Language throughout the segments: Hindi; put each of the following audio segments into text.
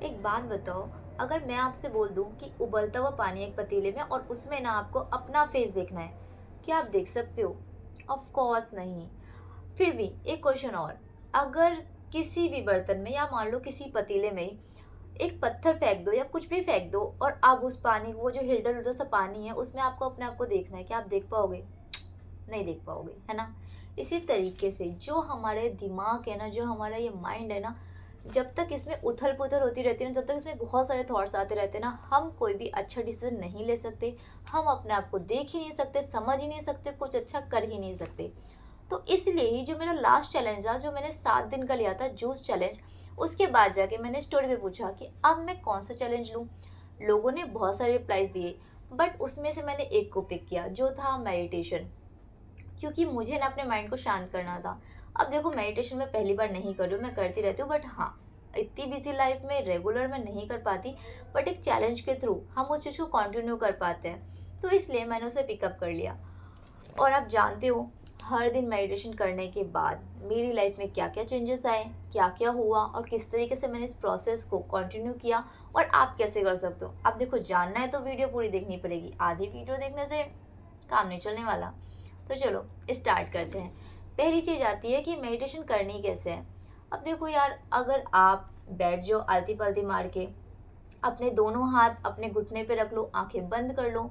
एक बात बताओ, अगर मैं आपसे बोल दूं कि उबलता हुआ पानी एक पतीले में और उसमें ना आपको अपना फेस देखना है, क्या आप देख सकते हो? ऑफ कोर्स नहीं। फिर भी एक क्वेश्चन और, अगर किसी भी बर्तन में या मान लो किसी पतीले में एक पत्थर फेंक दो या कुछ भी फेंक दो और अब उस पानी वो जो हिल्डर उल्डर सा पानी है उसमें आपको अपने आप को देखना है, क्या आप देख पाओगे? नहीं देख पाओगे, है ना? इसी तरीके से जो हमारे दिमाग है ना, जो हमारा ये माइंड है ना, जब तक इसमें उथल पुथल होती रहती है ना, जब तक इसमें बहुत सारे थॉट्स आते रहते हैं ना, हम कोई भी अच्छा डिसीजन नहीं ले सकते। हम अपने आप को देख ही नहीं सकते, समझ ही नहीं सकते, कुछ अच्छा कर ही नहीं सकते। तो इसलिए ही जो मेरा लास्ट चैलेंज था, जो मैंने 7 दिन का लिया था जूस चैलेंज, उसके बाद जाके मैंने स्टोरी पे पूछा कि अब मैं कौन सा चैलेंज लूँ। लोगों ने बहुत सारे रिप्लाईज दिए, बट उसमें से मैंने एक को पिक किया जो था मेडिटेशन, क्योंकि मुझे ना अपने माइंड को शांत करना था। अब देखो, मेडिटेशन मैं पहली बार नहीं कर रही हूँ, मैं करती रहती हूँ, बट हाँ, इतनी बिजी लाइफ में रेगुलर मैं नहीं कर पाती। बट एक चैलेंज के थ्रू हम उस चीज़ को कंटिन्यू कर पाते हैं, तो इसलिए मैंने उसे पिकअप कर लिया। और आप जानते हो, हर दिन मेडिटेशन करने के बाद मेरी लाइफ में क्या क्या चेंजेस आए, क्या क्या हुआ और किस तरीके से मैंने इस प्रोसेस को कंटिन्यू किया, और आप कैसे कर सकते हो। आप देखो, जानना है तो वीडियो पूरी देखनी पड़ेगी, आधी वीडियो देखने से काम नहीं चलने वाला। तो चलो स्टार्ट करते हैं। पहली चीज़ आती है कि मेडिटेशन करनी कैसे है। अब देखो यार, अगर आप बैठ जाओ आलती पलती मार के, अपने दोनों हाथ अपने घुटने पे रख लो, आंखें बंद कर लो,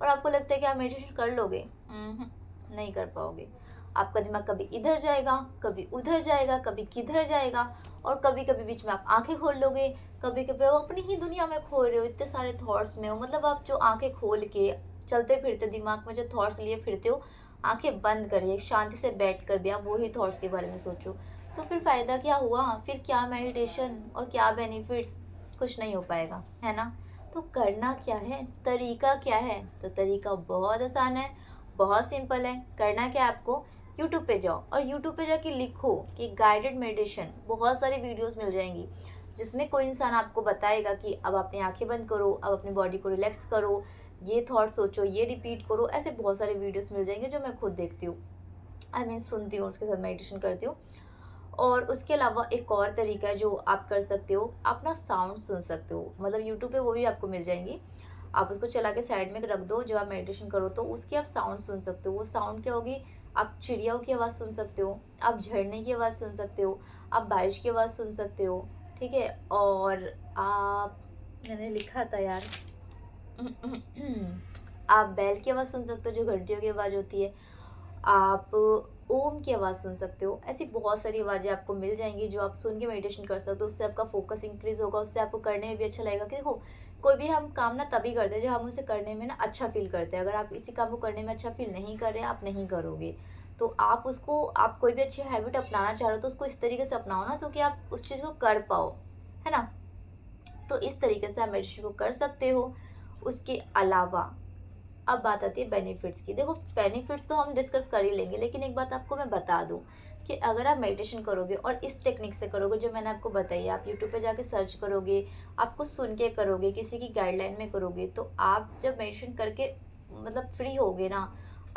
और आपको लगता है कि आप मेडिटेशन कर लोगे, नहीं कर पाओगे। आपका दिमाग कभी इधर जाएगा, कभी उधर जाएगा, कभी किधर जाएगा, और कभी कभी बीच में आप आंखें खोल लोगे, कभी कभी आप अपनी ही दुनिया में खो रहे हो, इतने सारे थॉट्स में हो। मतलब आप जो आंखें खोल के चलते फिरते दिमाग में जो थॉट्स लिए फिरते हो, आंखें बंद करिए, शांति से बैठ कर भी आप वही थॉट्स के बारे में सोचो। तो फिर फ़ायदा क्या हुआ? फिर क्या मेडिटेशन और क्या बेनिफिट्स? कुछ नहीं हो पाएगा, है ना? तो करना क्या है, तरीका क्या है? तो तरीका बहुत आसान है, बहुत सिंपल है। करना क्या है आपको? यूट्यूब पे जाओ और यूट्यूब पे जाके लिखो कि गाइडेड मेडिटेशन, बहुत सारी वीडियोस मिल जाएंगी जिसमें कोई इंसान आपको बताएगा कि अब अपनी आंखें बंद करो, अब अपनी बॉडी को रिलैक्स करो, ये थॉट सोचो, ये रिपीट करो। ऐसे बहुत सारे वीडियोस मिल जाएंगे जो मैं खुद देखती हूँ, सुनती हूँ, उसके साथ मेडिटेशन करती हूँ। और उसके अलावा एक और तरीका है जो आप कर सकते हो, आप ना साउंड सुन सकते हो। मतलब यूट्यूब पे वो भी आपको मिल जाएंगी, आप उसको चला के साइड में रख दो, जब आप मेडिटेशन करो तो उसकी आप साउंड सुन सकते हो। वो साउंड क्या होगी? आप चिड़ियाओं की आवाज़ सुन सकते हो, आप झरने की आवाज़ सुन सकते हो, आप बारिश की आवाज़ सुन सकते हो, ठीक है? और आप, मैंने लिखा था यार, आप बैल की आवाज़ सुन सकते हो, जो घंटियों की आवाज़ होती है। आप ओम की आवाज़ सुन सकते हो। ऐसी बहुत सारी आवाज़ें आपको मिल जाएंगी जो आप सुन के मेडिटेशन कर सकते हो। उससे आपका फोकस इंक्रीज होगा, उससे आपको करने में भी अच्छा लगेगा। कि देखो, कोई भी हम काम ना तभी करते हैं जब हम उसे करने में ना अच्छा फील करते हैं। अगर आप इसी काम को करने में अच्छा फील नहीं कर रहे, आप नहीं करोगे। तो आप उसको, आप कोई भी अच्छी हैबिट अपनाना चाह रहे हो तो उसको इस तरीके से अपनाओ ना, तो कि आप उस चीज़ को कर पाओ, है ना? तो इस तरीके से आप मेडिटेशन को कर सकते हो। उसके अलावा अब बात आती है बेनिफिट्स की। देखो, बेनिफिट्स तो हम डिस्कस कर ही लेंगे, लेकिन एक बात आपको मैं बता दूं कि अगर आप मेडिटेशन करोगे और इस टेक्निक से करोगे जो मैंने आपको बताई, आप यूट्यूब पे जाके सर्च करोगे, आपको सुन के करोगे, किसी की गाइडलाइन में करोगे, तो आप जब मेडिटेशन करके मतलब फ्री होगे ना,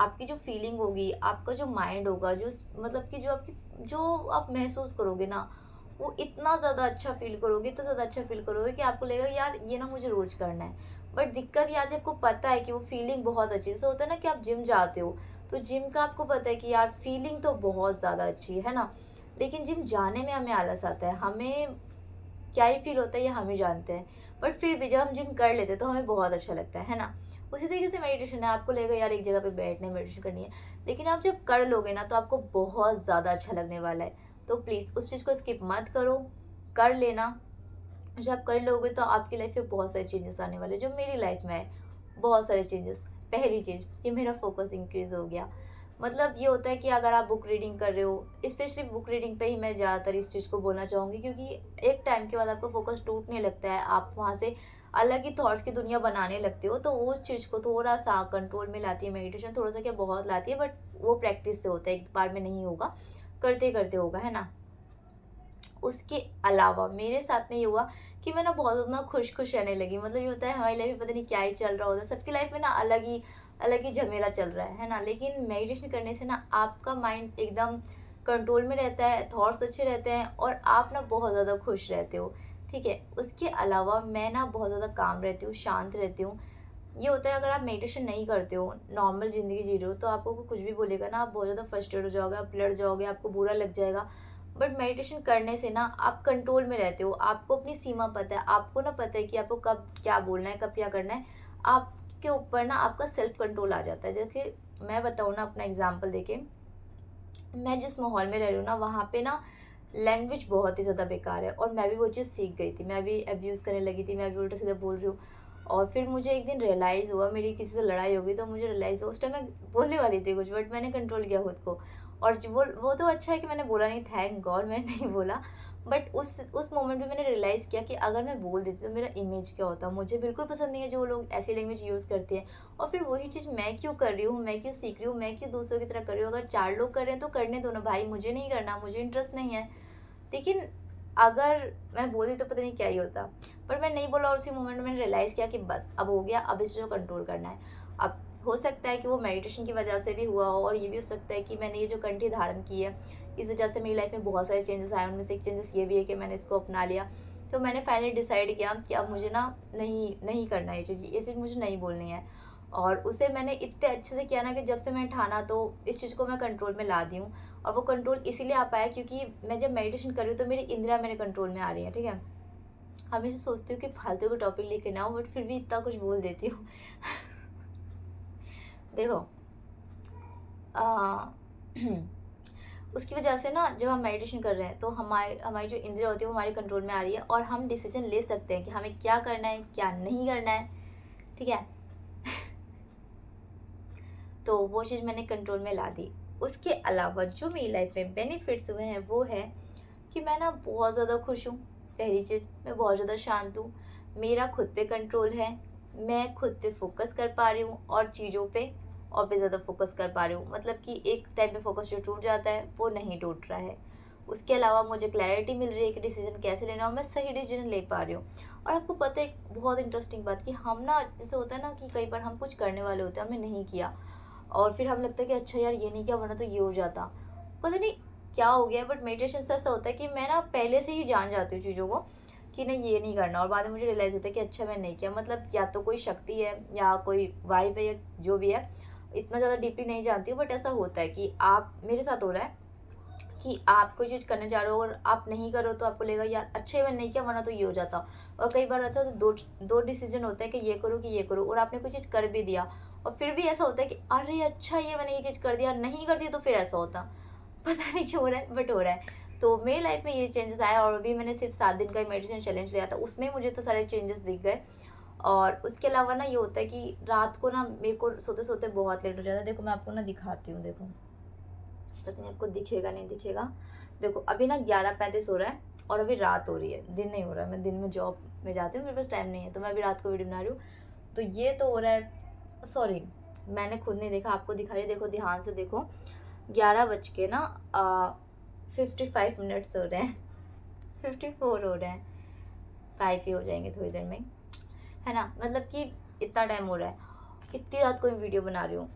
आपकी जो फीलिंग होगी, आपका जो माइंड होगा, जो मतलब कि जो आपकी जो आप महसूस करोगे ना, वो इतना ज़्यादा अच्छा फील करोगे, इतना ज़्यादा अच्छा फील करोगे कि आपको लगेगा यार ये ना मुझे रोज़ करना है। बट दिक्कत ये आती है, आपको पता है कि वो फीलिंग बहुत अच्छी, जैसे होता है ना कि आप जिम जाते हो, तो जिम का आपको पता है कि यार फीलिंग तो बहुत ज़्यादा अच्छी है ना, लेकिन जिम जाने में हमें आलस आता है। हमें क्या ही फील होता है ये हम ही जानते हैं, बट फिर भी जब हम जिम कर लेते हैं तो हमें बहुत अच्छा लगता है ना? उसी तरीके से मेडिटेशन है, आपको लगेगा यार एक जगह पे बैठने मेडिटेशन करनी है, लेकिन आप जब कर लोगे ना तो आपको बहुत ज़्यादा अच्छा लगने वाला है। तो प्लीज़ उस चीज़ को स्किप मत करो, कर लेना। जब आप कर लोगे तो आपकी लाइफ में बहुत सारे चेंजेस आने वाले हैं, जो मेरी लाइफ में है, बहुत सारे चेंजेस। पहली चीज़ कि मेरा फोकस इंक्रीज हो गया। मतलब ये होता है कि अगर आप बुक रीडिंग कर रहे हो, स्पेशली बुक रीडिंग पे ही मैं ज़्यादातर इस चीज़ को बोलना चाहूँगी, क्योंकि एक टाइम के बाद आपका फोकस टूटने लगता है, आप वहाँ से अलग ही थॉट्स की दुनिया बनाने लगते हो। तो उस चीज़ को थोड़ा सा कंट्रोल में लाती है मेडिटेशन, थोड़ा सा क्या बहुत लाती है, बट वो प्रैक्टिस से होता है, एक बार में नहीं होगा, करते करते होगा, है ना? उसके अलावा मेरे साथ में ये हुआ कि मैं ना बहुत ज़्यादा खुश खुश रहने लगी। मतलब ये होता है हमारी लाइफ में पता नहीं क्या ही चल रहा होता है, सबकी लाइफ में ना अलग ही झमेला चल रहा है ना? लेकिन मेडिटेशन करने से ना आपका माइंड एकदम कंट्रोल में रहता है, थॉट्स अच्छे रहते हैं और आप ना बहुत ज़्यादा खुश रहते हो। ठीक है। उसके अलावा मैं ना बहुत ज़्यादा काम रहती हूँ, शांत रहती हूँ। ये होता है अगर आप मेडिटेशन नहीं करते हो, नॉर्मल ज़िंदगी जी रहे हो, तो आपको कोई कुछ भी बोलेगा ना, आप बहुत ज़्यादा फ्रस्ट्रेट हो जाओगे, आप लड़ जाओगे, आपको बुरा लग जाएगा। बट मेडिटेशन करने से ना आप कंट्रोल में रहते हो, आपको अपनी सीमा पता है, आपको ना पता है कि आपको कब क्या बोलना है, कब क्या करना है। आपके ऊपर ना आपका सेल्फ कंट्रोल आ जाता है। जैसे मैं बताऊँ ना अपना एग्ज़ाम्पल देके, मैं जिस माहौल में रह रही हूँ ना, वहाँ पे ना लैंग्वेज बहुत ही ज़्यादा बेकार है और मैं भी वो चीज़ सीख गई थी। मैं भी अब्यूज़ करने लगी थी, मैं भी उल्टा-सीधा बोल रही हूँ। और फिर मुझे एक दिन रियलाइज़ हुआ, मेरी किसी से लड़ाई हो गई, तो मुझे रियलाइज़ हुआ, उस टाइम मैं बोलने वाली थी कुछ, बट मैंने कंट्रोल किया खुद को। और ज वो तो अच्छा है कि मैंने बोला नहीं, थैंक गॉड मैंने नहीं बोला। बट उस मोमेंट पे मैंने रियलाइज़ किया कि अगर मैं बोल देती तो मेरा इमेज क्या होता। मुझे बिल्कुल पसंद नहीं है जो लोग ऐसी लैंग्वेज यूज़ करते हैं। और फिर वही चीज़ मैं क्यों कर रही हूँ, मैं क्यों सीख रही हूँ, मैं क्यों दूसरों की तरह कर रही हूँ। अगर 4 लोग कर रहे हैं तो करने दो ना भाई, मुझे नहीं करना, मुझे इंटरेस्ट नहीं है। लेकिन अगर मैं बोली तो पता नहीं क्या ही होता। पर मैं नहीं बोला और उसी मोमेंट में मैंने रियलाइज़ किया कि बस अब हो गया, अब इस चीज़ को कंट्रोल करना है। अब हो सकता है कि वो मेडिटेशन की वजह से भी हुआ हो, और ये भी हो सकता है कि मैंने ये जो कंठी धारण की है, इस वजह से मेरी लाइफ में बहुत सारे चेंजेस आए। उनमें से एक चेंजेस ये भी है कि मैंने इसको अपना लिया। तो मैंने फाइनली डिसाइड किया कि अब मुझे ना नहीं करना है ये चीज़ मुझे नहीं बोलनी है। और उसे मैंने इतने अच्छे से किया ना कि जब से मैंने ठाना, तो इस चीज़ को मैं कंट्रोल में ला दी हूँ। और वो कंट्रोल इसीलिए आ पाया क्योंकि मैं जब मेडिटेशन कर रही हूँ तो मेरी इंद्रियाँ मेरे कंट्रोल में आ रही हैं, ठीक है। हमेशा सोचती हूँ कि फालतू का टॉपिक लेके ना आऊँ, बट फिर भी इतना कुछ बोल देती हूँ। देखो, आ, उसकी वजह से ना जब हम मेडिटेशन कर रहे हैं तो हमारी हमारी जो इंद्रिया होती है वो हमारे कंट्रोल में आ रही है, और हम डिसीजन ले सकते हैं कि हमें क्या करना है, क्या नहीं करना है, ठीक है। तो वो चीज़ मैंने कंट्रोल में ला दी। उसके अलावा जो मेरी लाइफ में बेनिफिट्स हुए हैं वो है कि मैं ना बहुत ज़्यादा खुश हूँ। पहली चीज़, मैं बहुत ज़्यादा शांत हूँ, मेरा खुद पे कंट्रोल है, मैं खुद पे फोकस कर पा रही हूँ और चीज़ों पे और भी ज़्यादा फोकस कर पा रही हूँ। मतलब कि एक टाइम पे फोकस जो टूट जाता है वो नहीं टूट रहा है। उसके अलावा मुझे क्लैरिटी मिल रही है कि डिसीजन कैसे लेना, और मैं सही डिसीजन ले पा रही हूँ। और आपको पता है एक बहुत इंटरेस्टिंग बात, कि हम ना जैसे होता है ना कि कई बार हम कुछ करने वाले होते हैं, हमने नहीं किया, और फिर हमें लगता है कि अच्छा यार ये नहीं किया, वरना तो ये हो जाता। पता नहीं क्या हो गया, बट मेडिटेशन से ऐसा होता है कि मैं ना पहले से ही जान जाती हूँ चीज़ों को, कि नहीं ये नहीं करना, और बाद में मुझे रियलाइज़ होता है कि अच्छा मैं नहीं किया। मतलब या तो कोई शक्ति है या कोई वाइब है या जो भी है, इतना ज़्यादा डीपली नहीं जानती हूँ, बट ऐसा होता है कि आप, मेरे साथ हो रहा है कि आप कोई चीज़ करने जा रहे हो और आप नहीं करो तो आपको लगेगा यार अच्छा ही मैंने नहीं किया, वरना तो ये हो जाता। और कई बार ऐसा दो दो डिसीजन होता है कि ये करो कि ये करो, और आपने कोई चीज़ कर भी दिया, और फिर भी ऐसा होता है कि अरे अच्छा ये मैंने ये चीज़ कर दिया, नहीं करती तो फिर ऐसा होता। पता नहीं क्यों हो रहा है, बट हो रहा है। तो मेरी लाइफ में ये चेंजेस आए, और अभी मैंने सिर्फ 7 दिन का मेडिटेशन चैलेंज लिया था, उसमें मुझे तो सारे चेंजेस दिख गए। और उसके अलावा ना ये होता है कि रात को ना मेरे को सोते सोते बहुत लेट हो जाता है। देखो मैं आपको ना दिखाती हूँ, देखो, पता नहीं आपको दिखेगा नहीं दिखेगा। देखो अभी ना 11:35 हो रहा है, और अभी रात हो रही है, दिन नहीं हो रहा है। मैं दिन में जॉब में जाती हूँ, मेरे पास टाइम नहीं है, तो मैं अभी रात को वीडियो बना रही हूँ। तो ये तो हो रहा है, सॉरी मैंने खुद नहीं देखा, आपको दिखा रही है, देखो ध्यान से देखो। 11 बज के ना 55 मिनट्स हो रहे हैं। 54 हो रहे हैं, 5 ही हो जाएंगे थोड़ी देर में, है ना। मतलब कि इतना टाइम हो रहा है, इतनी रात को मैं वीडियो बना रही हूँ।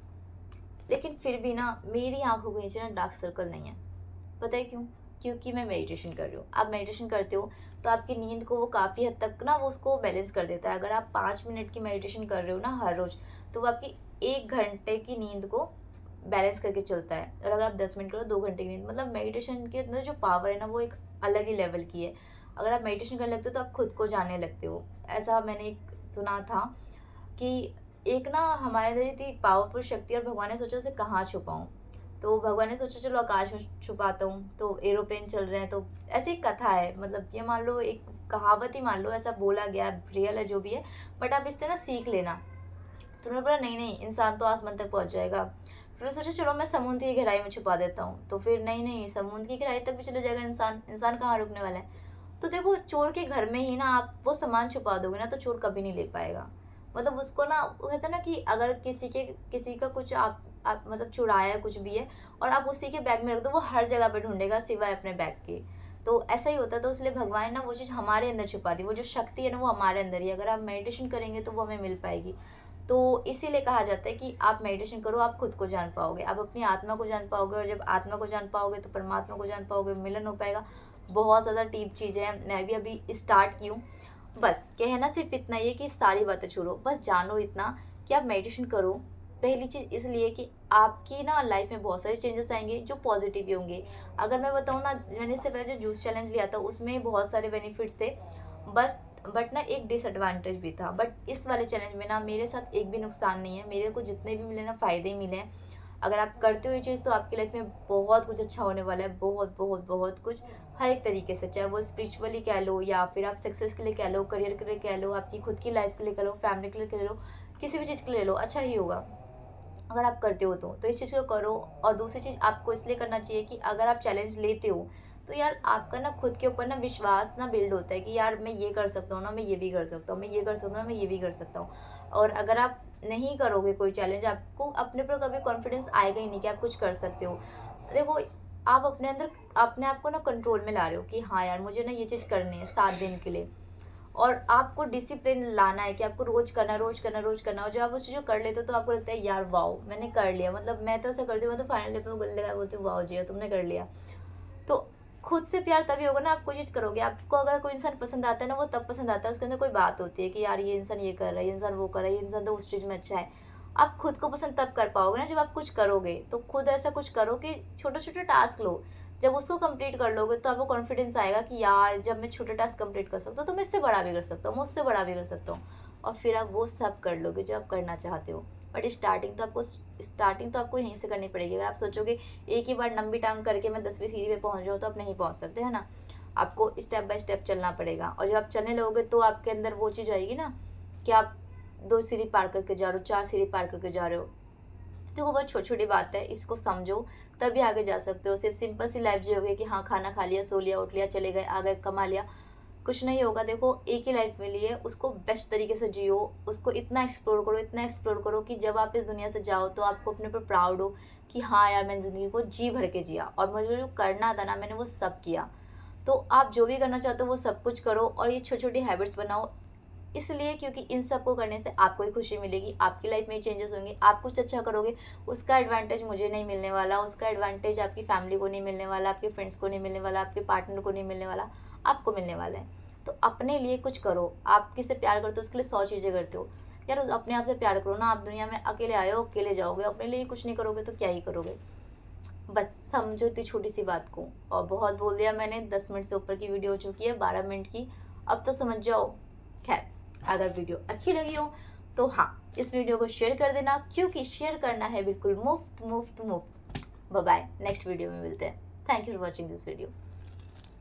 लेकिन फिर भी ना मेरी आंखों के नीचे ना डार्क सर्कल नहीं है। पता है क्यों? क्योंकि मैं मेडिटेशन कर रही हूँ। आप मेडिटेशन करते हो तो आपकी नींद को वो काफ़ी हद तक ना वो उसको बैलेंस कर देता है। अगर आप 5 मिनट की मेडिटेशन कर रहे हो ना हर रोज़, तो वो आपकी 1 घंटे की नींद को बैलेंस करके चलता है। और अगर आप 10 मिनट करो, 2 घंटे की नींद, मतलब मेडिटेशन के अंदर जो पावर है ना वो एक अलग ही लेवल की है। अगर आप मेडिटेशन करने लगते हो तो आप खुद को जानने लगते हो। ऐसा मैंने एक सुना था कि एक ना हमारे अंदर इतनी पावरफुल शक्ति, और भगवान ने सोचा उसे कहाँ छुपाऊं। तो भगवान ने सोचा चलो आकाश में छुपाता हूँ, तो एरोप्लेन चल रहे हैं। तो ऐसी एक कथा है, मतलब ये मान लो एक कहावत ही मान लो, ऐसा बोला गया है, रियल है जो भी है, बट आप इससे ना सीख लेना। तो उन्होंने बोला नहीं नहीं, इंसान तो आसमान तक पहुंच जाएगा। फिर सोचा चलो मैं समुद्र की गहराई में छुपा देता हूँ, तो फिर नहीं नहीं, समुद्र की गहराई तक भी चले जाएगा इंसान, इंसान कहाँ रुकने वाला है। तो देखो चोर के घर में ही ना आप वो सामान छुपा दोगे ना, तो चोर कभी नहीं ले पाएगा। मतलब उसको ना, वो कहते हैं ना कि अगर किसी का कुछ आप मतलब चुराया है कुछ भी है, और आप उसी के बैग में रख दो, वो हर जगह पे ढूंढेगा सिवाय अपने बैग के। तो ऐसा ही होता है। तो इसलिए भगवान ने ना वो चीज़ हमारे अंदर छुपा दी, वो जो शक्ति है ना वो हमारे अंदर ही है। अगर आप मेडिटेशन करेंगे तो वो हमें मिल पाएगी। तो इसीलिए कहा जाता है कि आप मेडिटेशन करो, आप खुद को जान पाओगे, आप अपनी आत्मा को जान पाओगे, और जब आत्मा को जान पाओगे तो परमात्मा को जान पाओगे, मिलन हो पाएगा। बहुत ज़्यादा डीप चीज़ें हैं, मैं भी अभी स्टार्ट की हूँ। बस कहना सिर्फ इतना ही है कि सारी बातें छोड़ो, बस जानो इतना कि आप मेडिटेशन करो। पहली चीज़ इसलिए कि आपकी ना लाइफ में बहुत सारे चेंजेस आएंगे जो पॉजिटिव ही होंगे। अगर मैं बताऊँ ना, मैंने इससे पहले जो जूस चैलेंज लिया था उसमें बहुत सारे बेनिफिट्स थे, बस बट ना एक डिसएडवांटेज भी था। बट इस वाले चैलेंज में ना मेरे साथ एक भी नुकसान नहीं है, मेरे को जितने भी मिले ना फ़ायदे ही मिले हैं। अगर आप करते हो ये चीज़ तो आपकी लाइफ में बहुत कुछ अच्छा होने वाला है, बहुत बहुत बहुत कुछ, हर एक तरीके से, चाहे वो स्पिरिचुअली कह लो या फिर आप सक्सेस के लिए कह लो, करियर के लिए कह लो, आपकी खुद की लाइफ के लिए कह लो, फैमिली के लिए कह लो, किसी भी चीज़ के लिए लो, अच्छा ही होगा अगर आप करते हो तो इस चीज़ को करो। और दूसरी चीज़ आपको इसलिए करना चाहिए कि अगर आप चैलेंज लेते हो तो यार आपका ना खुद के ऊपर ना विश्वास ना बिल्ड होता है कि यार मैं ये कर सकता हूँ ना, मैं ये भी कर सकता हूँ, मैं ये कर सकता हूँ ना, मैं ये भी कर सकता हूँ। और अगर आप नहीं करोगे कोई चैलेंज, आपको अपने पर कभी कॉन्फिडेंस आएगा ही नहीं कि आप कुछ कर सकते हो। देखो, आप अपने अंदर अपने आप को ना कंट्रोल में ला रहे हो कि हाँ यार मुझे ना ये चीज़ करनी है 7 दिन के लिए। और आपको डिसिप्लिन लाना है कि आपको रोज करना, रोज करना, रोज करना। और जब आप उस चीज़ को कर लेते हो तो आपको लगता है यार वाओ मैंने कर लिया। मतलब मैं तो ऐसा करती हूँ, मैं तो फाइनली पे गले लगा बोलती हूँ वाओ जी तुमने कर लिया। तो खुद से प्यार तभी होगा ना आप कोई चीज़ करोगे। आपको अगर कोई इंसान पसंद आता है ना, वो तब पसंद आता है उसके अंदर कोई बात होती है कि यार ये इंसान ये कर रहा है, ये इंसान वो कर रहा है, ये इंसान तो उस चीज़ में अच्छा है। आप खुद को पसंद तब कर पाओगे ना जब आप कुछ करोगे। तो खुद ऐसा कुछ करो कि छोटे छोटे टास्क लो, जब उसको कंप्लीट कर लोगे तो आपको कॉन्फिडेंस आएगा कि यार जब मैं छोटे टास्क कंप्लीट कर सकता हूँ तो मैं इससे बड़ा भी कर सकता हूँ, मैं उससे बड़ा भी कर सकता हूँ। और फिर आप वो सब कर लोगे जो आप करना चाहते हो। बट स्टार्टिंग तो आपको यहीं से करनी पड़ेगी। अगर आप सोचोगे एक ही बार लंबी टांग करके मैं 10वीं सीढ़ी पे पहुंच जाऊँ तो आप नहीं पहुंच सकते, है ना। आपको स्टेप बाय स्टेप चलना पड़ेगा। और जब आप चलने लगोगे तो आपके अंदर वो चीज़ आएगी ना कि आप 2 सीढ़ी पार करके जा रहे हो, 4 सीढ़ी पार करके जा रहे हो। तो वो बहुत छोटी छोटी बात है, इसको समझो तभी आगे जा सकते हो। सिर्फ सिंपल सी लाइफ जियोगे कि हाँ खाना खा लिया, सो लिया, उठ लिया, चले गए, आ गए, कमा लिया, कुछ नहीं होगा। देखो एक ही लाइफ मिली है, उसको बेस्ट तरीके से जियो। उसको इतना एक्सप्लोर करो, इतना एक्सप्लोर करो कि जब आप इस दुनिया से जाओ तो आपको अपने पर प्राउड हो कि हाँ यार मैंने ज़िंदगी को जी भर के जिया और मुझे जो करना था ना मैंने वो सब किया। तो आप जो भी करना चाहते हो वो सब कुछ करो और ये छोटी छोटी हैबिट्स बनाओ। इसलिए क्योंकि इन सबको करने से आपको ही खुशी मिलेगी, आपकी लाइफ में चेंजेस होंगे, आप कुछ अच्छा करोगे। उसका एडवांटेज मुझे नहीं मिलने वाला, उसका एडवांटेज आपकी फैमिली को नहीं मिलने वाला, आपके फ्रेंड्स को नहीं मिलने वाला, आपके पार्टनर को नहीं मिलने वाला, आपको मिलने वाला है। तो अपने लिए कुछ करो। आप किससे प्यार करते हो उसके लिए 100 चीज़ें करते हो। यार अपने आप से प्यार करो ना। आप दुनिया में अकेले आए हो, अकेले जाओगे, अपने लिए कुछ नहीं करोगे तो क्या ही करोगे। बस समझो इतनी छोटी सी बात को। और बहुत बोल दिया मैंने, 10 मिनट से ऊपर की वीडियो हो चुकी है, 12 मिनट की। अब तो समझ जाओ। खैर, अगर वीडियो अच्छी लगी हो तो हाँ इस वीडियो को शेयर कर देना, क्योंकि शेयर करना है बिल्कुल मुफ्त मुफ्त मुफ्त। बाय बाय, नेक्स्ट वीडियो में मिलते हैं। Thank you for watching this video.